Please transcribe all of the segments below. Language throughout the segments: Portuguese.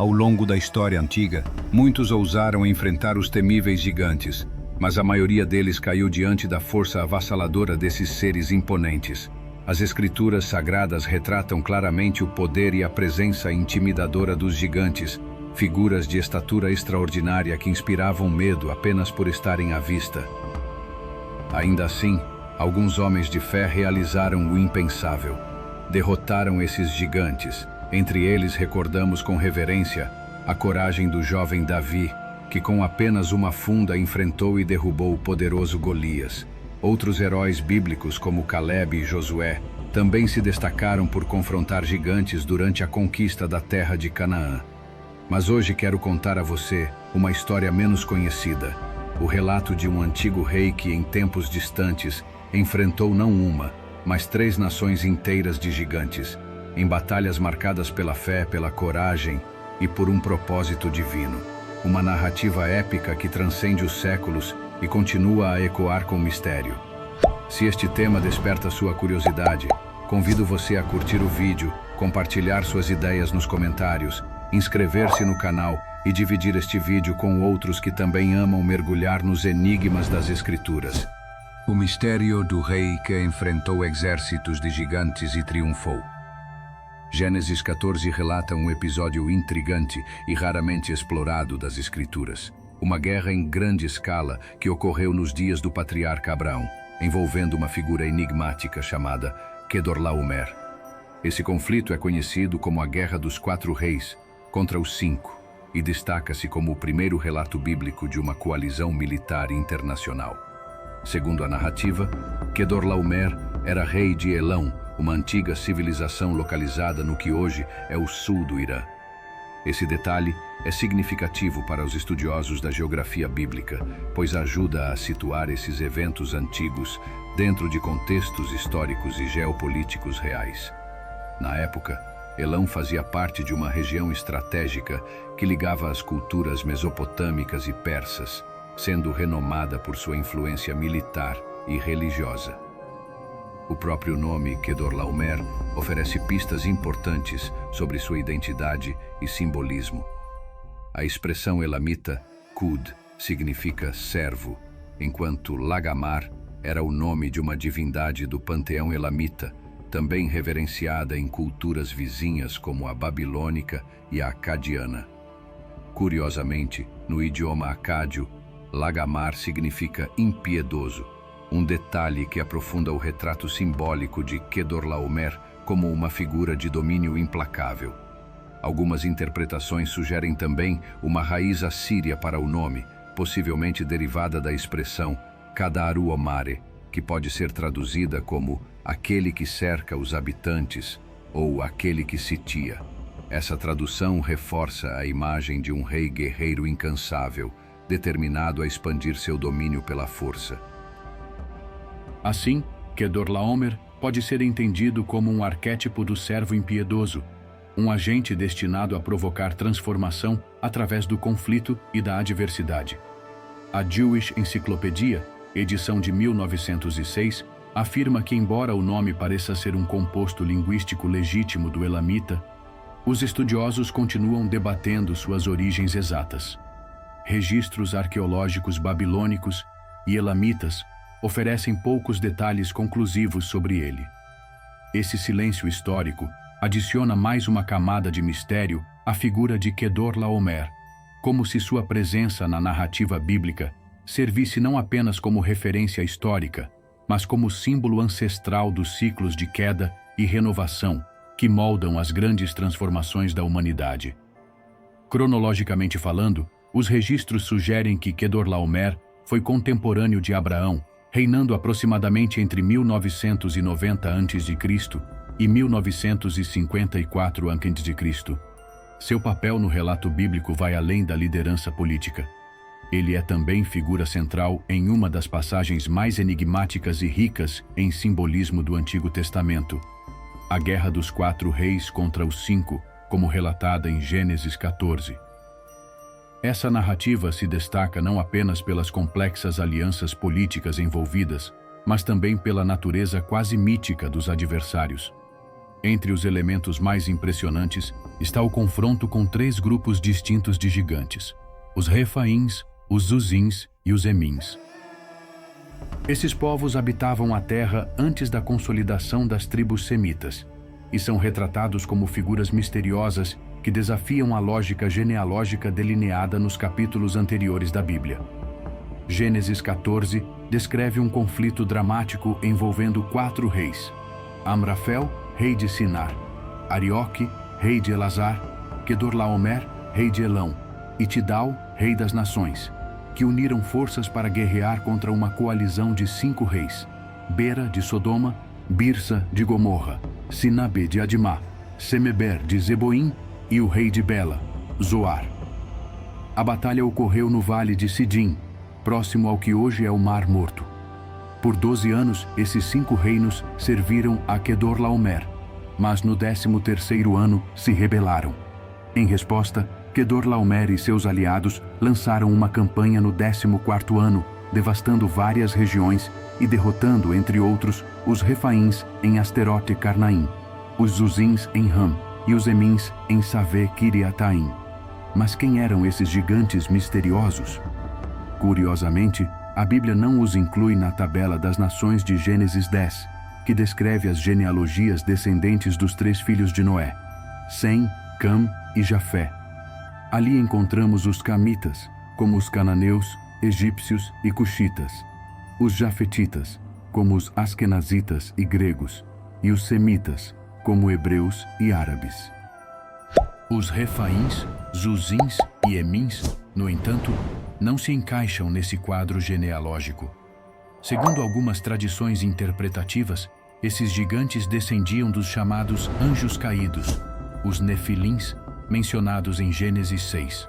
Ao longo da história antiga, muitos ousaram enfrentar os temíveis gigantes, mas a maioria deles caiu diante da força avassaladora desses seres imponentes. As escrituras sagradas retratam claramente o poder e a presença intimidadora dos gigantes, figuras de estatura extraordinária que inspiravam medo apenas por estarem à vista. Ainda assim, alguns homens de fé realizaram o impensável. Derrotaram esses gigantes. Entre eles recordamos com reverência a coragem do jovem Davi, que com apenas uma funda enfrentou e derrubou o poderoso Golias. Outros heróis bíblicos como Caleb e Josué também se destacaram por confrontar gigantes durante a conquista da terra de Canaã. Mas hoje quero contar a você uma história menos conhecida, o relato de um antigo rei que em tempos distantes enfrentou não uma, mas 3 nações inteiras de gigantes, em batalhas marcadas pela fé, pela coragem e por um propósito divino. Uma narrativa épica que transcende os séculos e continua a ecoar com mistério. Se este tema desperta sua curiosidade, convido você a curtir o vídeo, compartilhar suas ideias nos comentários, inscrever-se no canal e dividir este vídeo com outros que também amam mergulhar nos enigmas das Escrituras. O mistério do rei que enfrentou exércitos de gigantes e triunfou. Gênesis 14 relata um episódio intrigante e raramente explorado das Escrituras. Uma guerra em grande escala que ocorreu nos dias do patriarca Abraão, envolvendo uma figura enigmática chamada Quedorlaomer. Esse conflito é conhecido como a Guerra dos 4 Reis contra os 5 e destaca-se como o primeiro relato bíblico de uma coalizão militar internacional. Segundo a narrativa, Quedorlaomer era rei de Elão, uma antiga civilização localizada no que hoje é o sul do Irã. Esse detalhe é significativo para os estudiosos da geografia bíblica, pois ajuda a situar esses eventos antigos dentro de contextos históricos e geopolíticos reais. Na época, Elão fazia parte de uma região estratégica que ligava as culturas mesopotâmicas e persas, sendo renomada por sua influência militar e religiosa. O próprio nome Quedorlaomer oferece pistas importantes sobre sua identidade e simbolismo. A expressão elamita, Kud, significa servo, enquanto Lagamar era o nome de uma divindade do panteão elamita, também reverenciada em culturas vizinhas como a babilônica e a acadiana. Curiosamente, no idioma acádio, Lagamar significa impiedoso, um detalhe que aprofunda o retrato simbólico de Quedorlaomer como uma figura de domínio implacável. Algumas interpretações sugerem também uma raiz assíria para o nome, possivelmente derivada da expressão Kadaruomare, que pode ser traduzida como aquele que cerca os habitantes ou aquele que sitia. Essa tradução reforça a imagem de um rei guerreiro incansável, determinado a expandir seu domínio pela força. Assim, Quedorlaomer pode ser entendido como um arquétipo do servo impiedoso, um agente destinado a provocar transformação através do conflito e da adversidade. A Jewish Encyclopedia, edição de 1906, afirma que, embora o nome pareça ser um composto linguístico legítimo do elamita, os estudiosos continuam debatendo suas origens exatas. Registros arqueológicos babilônicos e elamitas oferecem poucos detalhes conclusivos sobre ele. Esse silêncio histórico adiciona mais uma camada de mistério à figura de Quedorlaomer, como se sua presença na narrativa bíblica servisse não apenas como referência histórica, mas como símbolo ancestral dos ciclos de queda e renovação que moldam as grandes transformações da humanidade. Cronologicamente falando, os registros sugerem que Quedorlaomer foi contemporâneo de Abraão, reinando aproximadamente entre 1990 a.C. e 1954 a.C. Seu papel no relato bíblico vai além da liderança política. Ele é também figura central em uma das passagens mais enigmáticas e ricas em simbolismo do Antigo Testamento, a Guerra dos 4 Reis contra os 5, como relatada em Gênesis 14. Essa narrativa se destaca não apenas pelas complexas alianças políticas envolvidas, mas também pela natureza quase mítica dos adversários. Entre os elementos mais impressionantes está o confronto com 3 grupos distintos de gigantes: os Refaíns, os Zuzins e os Emins. Esses povos habitavam a terra antes da consolidação das tribos semitas e são retratados como figuras misteriosas que desafiam a lógica genealógica delineada nos capítulos anteriores da Bíblia. Gênesis 14 descreve um conflito dramático envolvendo 4 reis: Amrafel, rei de Sinar; Arioque, rei de Elazar; Quedorlaomer, rei de Elão; e Tidal, rei das nações, que uniram forças para guerrear contra uma coalizão de 5 reis: Bera, de Sodoma; Birsa, de Gomorra; Sinabe, de Admá; Semeber, de Zeboim, e o rei de Bela, Zoar. A batalha ocorreu no vale de Sidim, próximo ao que hoje é o Mar Morto. Por 12 anos, esses 5 reinos serviram a Quedorlaomer, mas no 13º ano se rebelaram. Em resposta, Quedorlaomer e seus aliados lançaram uma campanha no 14º ano, devastando várias regiões e derrotando, entre outros, os Refaíns em Asterote Carnaim, os Zuzins em Ram e os Emins em Savê Kiriataim. Mas quem eram esses gigantes misteriosos? Curiosamente, a Bíblia não os inclui na tabela das nações de Gênesis 10, que descreve as genealogias descendentes dos 3 filhos de Noé, Sem, Cam e Jafé. Ali encontramos os camitas, como os cananeus, egípcios e cuxitas; os jafetitas, como os askenazitas e gregos; e os semitas, como hebreus e árabes. Os Refaíns, Zuzins e Emins, no entanto, não se encaixam nesse quadro genealógico. Segundo algumas tradições interpretativas, esses gigantes descendiam dos chamados anjos caídos, os Nefilins, mencionados em Gênesis 6.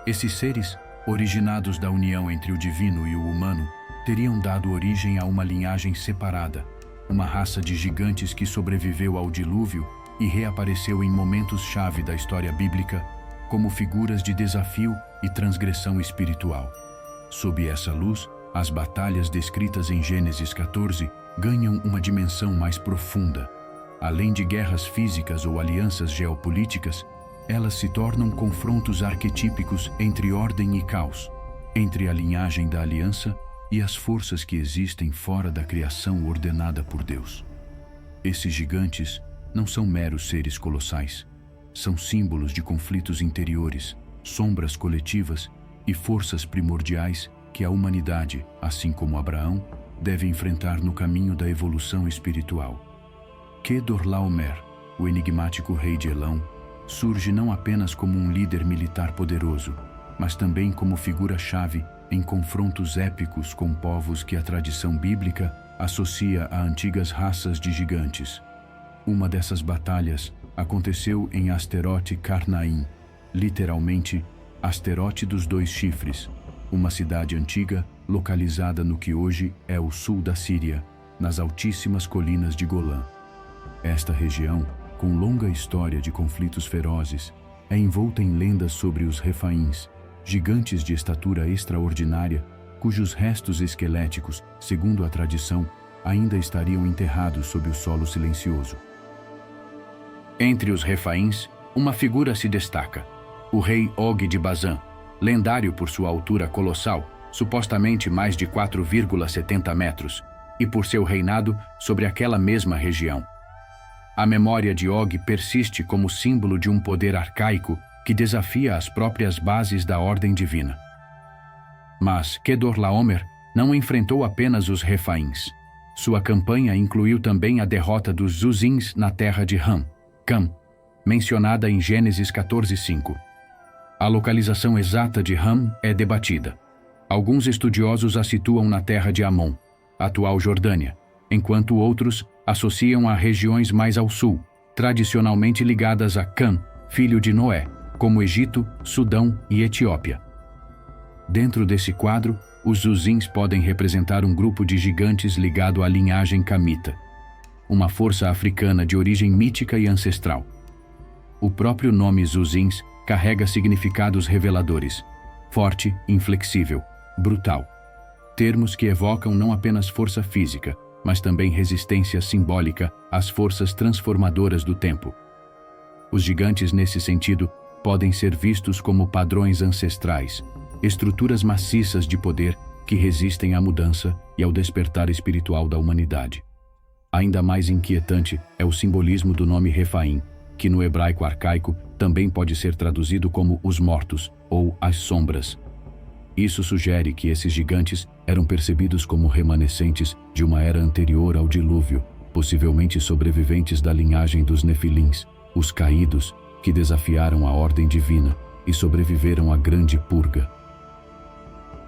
Esses seres, originados da união entre o divino e o humano, teriam dado origem a uma linhagem separada, uma raça de gigantes que sobreviveu ao dilúvio e reapareceu em momentos-chave da história bíblica como figuras de desafio e transgressão espiritual. Sob essa luz, as batalhas descritas em Gênesis 14 ganham uma dimensão mais profunda. Além de guerras físicas ou alianças geopolíticas, elas se tornam confrontos arquetípicos entre ordem e caos, entre a linhagem da aliança e as forças que existem fora da criação ordenada por Deus. Esses gigantes não são meros seres colossais. São símbolos de conflitos interiores, sombras coletivas e forças primordiais que a humanidade, assim como Abraão, deve enfrentar no caminho da evolução espiritual. Quedorlaomer, o enigmático rei de Elão, surge não apenas como um líder militar poderoso, mas também como figura-chave em confrontos épicos com povos que a tradição bíblica associa a antigas raças de gigantes. Uma dessas batalhas aconteceu em Asterote Carnaim, literalmente Asterote dos 2 chifres, uma cidade antiga localizada no que hoje é o sul da Síria, nas altíssimas colinas de Golã. Esta região, com longa história de conflitos ferozes, é envolta em lendas sobre os Refaíns, gigantes de estatura extraordinária, cujos restos esqueléticos, segundo a tradição, ainda estariam enterrados sob o solo silencioso. Entre os Refaíns, uma figura se destaca: o rei Og de Bazã, lendário por sua altura colossal, supostamente mais de 4,70 metros, e por seu reinado sobre aquela mesma região. A memória de Og persiste como símbolo de um poder arcaico que desafia as próprias bases da ordem divina. Mas Quedorlaomer não enfrentou apenas os Refaíns. Sua campanha incluiu também a derrota dos Zuzins na terra de Ram, Cam, mencionada em Gênesis 14:5. A localização exata de Ram é debatida. Alguns estudiosos a situam na terra de Amon, atual Jordânia, enquanto outros associam a regiões mais ao sul, tradicionalmente ligadas a Cam, filho de Noé, como Egito, Sudão e Etiópia. Dentro desse quadro, os Zuzins podem representar um grupo de gigantes ligado à linhagem camita, uma força africana de origem mítica e ancestral. O próprio nome Zuzins carrega significados reveladores: forte, inflexível, brutal. Termos que evocam não apenas força física, mas também resistência simbólica às forças transformadoras do tempo. Os gigantes, nesse sentido, podem ser vistos como padrões ancestrais, estruturas maciças de poder que resistem à mudança e ao despertar espiritual da humanidade. Ainda mais inquietante é o simbolismo do nome Refaim, que no hebraico arcaico também pode ser traduzido como os mortos ou as sombras. Isso sugere que esses gigantes eram percebidos como remanescentes de uma era anterior ao dilúvio, possivelmente sobreviventes da linhagem dos Nefilins, os caídos, que desafiaram a ordem divina e sobreviveram à grande purga.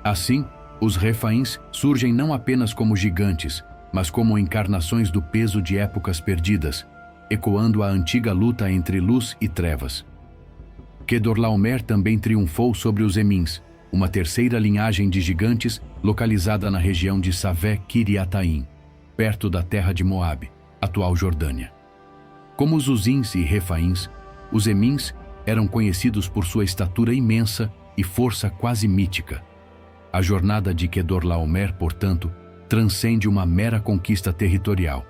Assim, os Refaíns surgem não apenas como gigantes, mas como encarnações do peso de épocas perdidas, ecoando a antiga luta entre luz e trevas. Kedorlaomer também triunfou sobre os Emins, uma terceira linhagem de gigantes localizada na região de Savé Kiriataim, perto da terra de Moabe, atual Jordânia. Como os Uzins e Refaíns, os Emins eram conhecidos por sua estatura imensa e força quase mítica. A jornada de Kedorlaomer, portanto, transcende uma mera conquista territorial.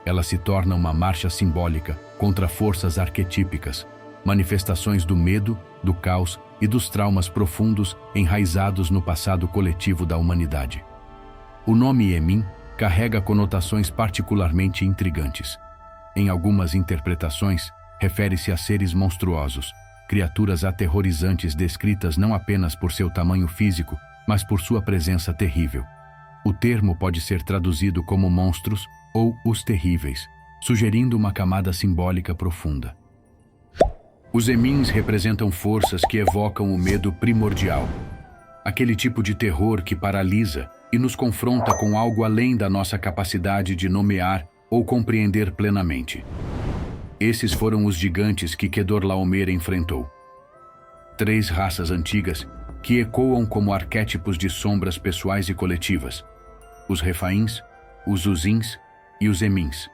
Ela se torna uma marcha simbólica contra forças arquetípicas, manifestações do medo, do caos e dos traumas profundos enraizados no passado coletivo da humanidade. O nome Emin carrega conotações particularmente intrigantes. Em algumas interpretações, refere-se a seres monstruosos, criaturas aterrorizantes descritas não apenas por seu tamanho físico, mas por sua presença terrível. O termo pode ser traduzido como monstros ou os terríveis, sugerindo uma camada simbólica profunda. Os Emins representam forças que evocam o medo primordial, aquele tipo de terror que paralisa e nos confronta com algo além da nossa capacidade de nomear ou compreender plenamente. Esses foram os gigantes que Kedorlaomer enfrentou. 3 raças antigas que ecoam como arquétipos de sombras pessoais e coletivas: os Refaíns, os Uzins e os Emins,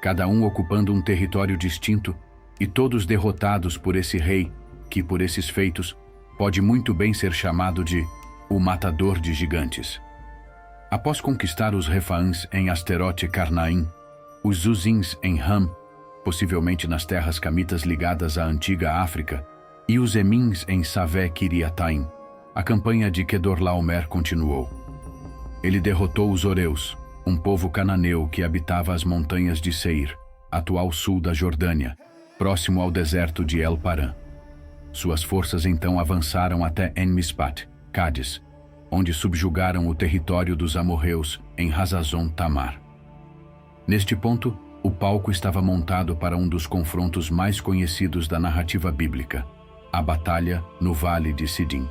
cada um ocupando um território distinto e todos derrotados por esse rei que, por esses feitos, pode muito bem ser chamado de o Matador de Gigantes. Após conquistar os Refaíns em Asterote Carnaim, os Uzins em Ham, possivelmente nas terras camitas ligadas à antiga África, e os Emins em Savé Kiriataim, a campanha de Kedorlaomer continuou. Ele derrotou os Oreus, um povo cananeu que habitava as montanhas de Seir, atual sul da Jordânia, próximo ao deserto de El Paran. Suas forças então avançaram até En-Mispat, Cádiz, onde subjugaram o território dos amorreus em Hazazon Tamar. Neste ponto, o palco estava montado para um dos confrontos mais conhecidos da narrativa bíblica, a batalha no Vale de Sidim.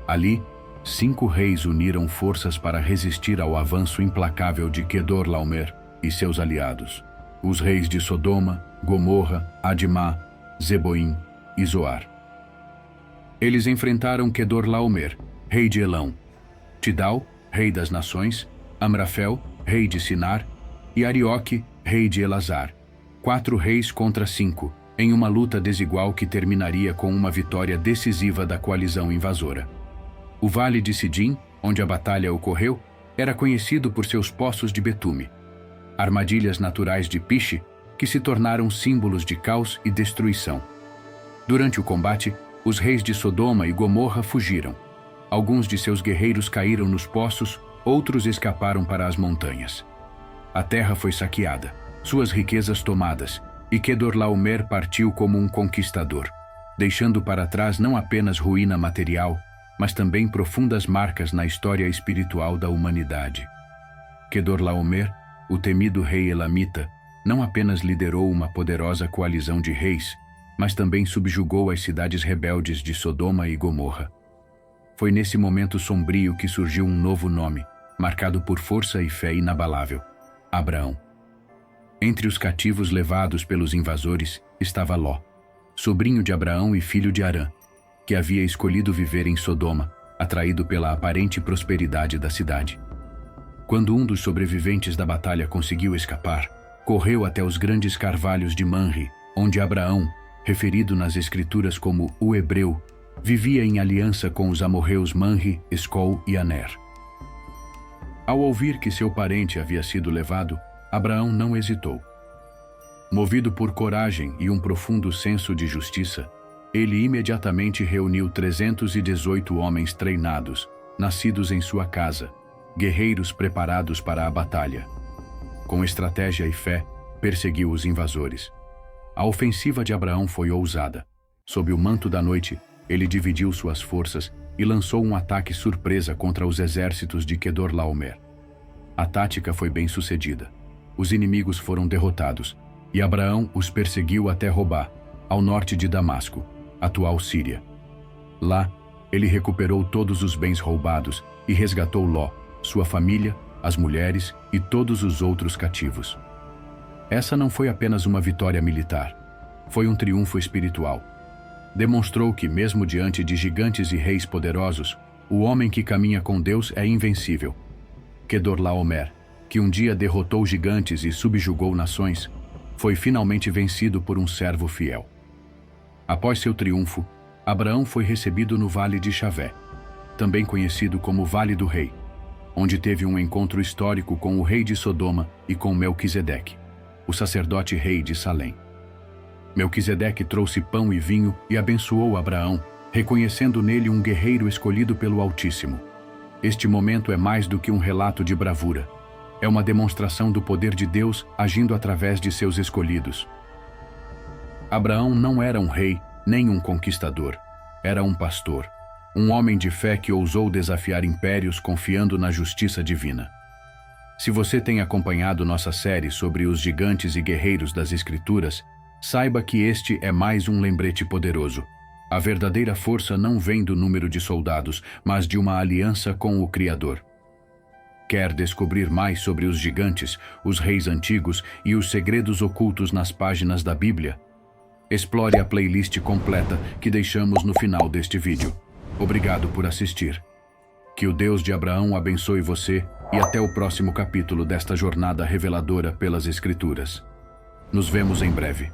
Ali, 5 reis uniram forças para resistir ao avanço implacável de Kedorlaomer e seus aliados, os reis de Sodoma, Gomorra, Adimá, Zeboim e Zoar. Eles enfrentaram Kedorlaomer, rei de Elão, Tidal, rei das nações, Amrafel, rei de Sinar, e Arioque, rei de Elazar, 4 reis contra 5, em uma luta desigual que terminaria com uma vitória decisiva da coalizão invasora. O Vale de Sidim, onde a batalha ocorreu, era conhecido por seus poços de betume, armadilhas naturais de piche que se tornaram símbolos de caos e destruição. Durante o combate, os reis de Sodoma e Gomorra fugiram. Alguns de seus guerreiros caíram nos poços, outros escaparam para as montanhas. A terra foi saqueada, suas riquezas tomadas, e Kedorlaomer partiu como um conquistador, deixando para trás não apenas ruína material, mas também profundas marcas na história espiritual da humanidade. Kedorlaomer, o temido rei elamita, não apenas liderou uma poderosa coalizão de reis, mas também subjugou as cidades rebeldes de Sodoma e Gomorra. Foi nesse momento sombrio que surgiu um novo nome, marcado por força e fé inabalável: Abraão. Entre os cativos levados pelos invasores estava Ló, sobrinho de Abraão e filho de Arã, que havia escolhido viver em Sodoma, atraído pela aparente prosperidade da cidade. Quando um dos sobreviventes da batalha conseguiu escapar, correu até os grandes carvalhos de Manre, onde Abraão, referido nas escrituras como o Hebreu, vivia em aliança com os amorreus Manre, Escol e Aner. Ao ouvir que seu parente havia sido levado, Abraão não hesitou. Movido por coragem e um profundo senso de justiça, ele imediatamente reuniu 318 homens treinados, nascidos em sua casa, guerreiros preparados para a batalha. Com estratégia e fé, perseguiu os invasores. A ofensiva de Abraão foi ousada. Sob o manto da noite, ele dividiu suas forças e lançou um ataque surpresa contra os exércitos de Quedorlaomer. A tática foi bem sucedida. Os inimigos foram derrotados, e Abraão os perseguiu até Robá, ao norte de Damasco, atual Síria. Lá, ele recuperou todos os bens roubados e resgatou Ló, sua família, as mulheres e todos os outros cativos. Essa não foi apenas uma vitória militar, foi um triunfo espiritual. Demonstrou que, mesmo diante de gigantes e reis poderosos, o homem que caminha com Deus é invencível. Quedorlaomer, que um dia derrotou gigantes e subjugou nações, foi finalmente vencido por um servo fiel. Após seu triunfo, Abraão foi recebido no Vale de Chavé, também conhecido como Vale do Rei, onde teve um encontro histórico com o rei de Sodoma e com Melquisedeque, o sacerdote rei de Salém. Melquisedeque trouxe pão e vinho e abençoou Abraão, reconhecendo nele um guerreiro escolhido pelo Altíssimo. Este momento é mais do que um relato de bravura. É uma demonstração do poder de Deus agindo através de seus escolhidos. Abraão não era um rei, nem um conquistador. Era um pastor, um homem de fé que ousou desafiar impérios confiando na justiça divina. Se você tem acompanhado nossa série sobre os gigantes e guerreiros das Escrituras, saiba que este é mais um lembrete poderoso. A verdadeira força não vem do número de soldados, mas de uma aliança com o Criador. Quer descobrir mais sobre os gigantes, os reis antigos e os segredos ocultos nas páginas da Bíblia? Explore a playlist completa que deixamos no final deste vídeo. Obrigado por assistir. Que o Deus de Abraão abençoe você e até o próximo capítulo desta jornada reveladora pelas Escrituras. Nos vemos em breve.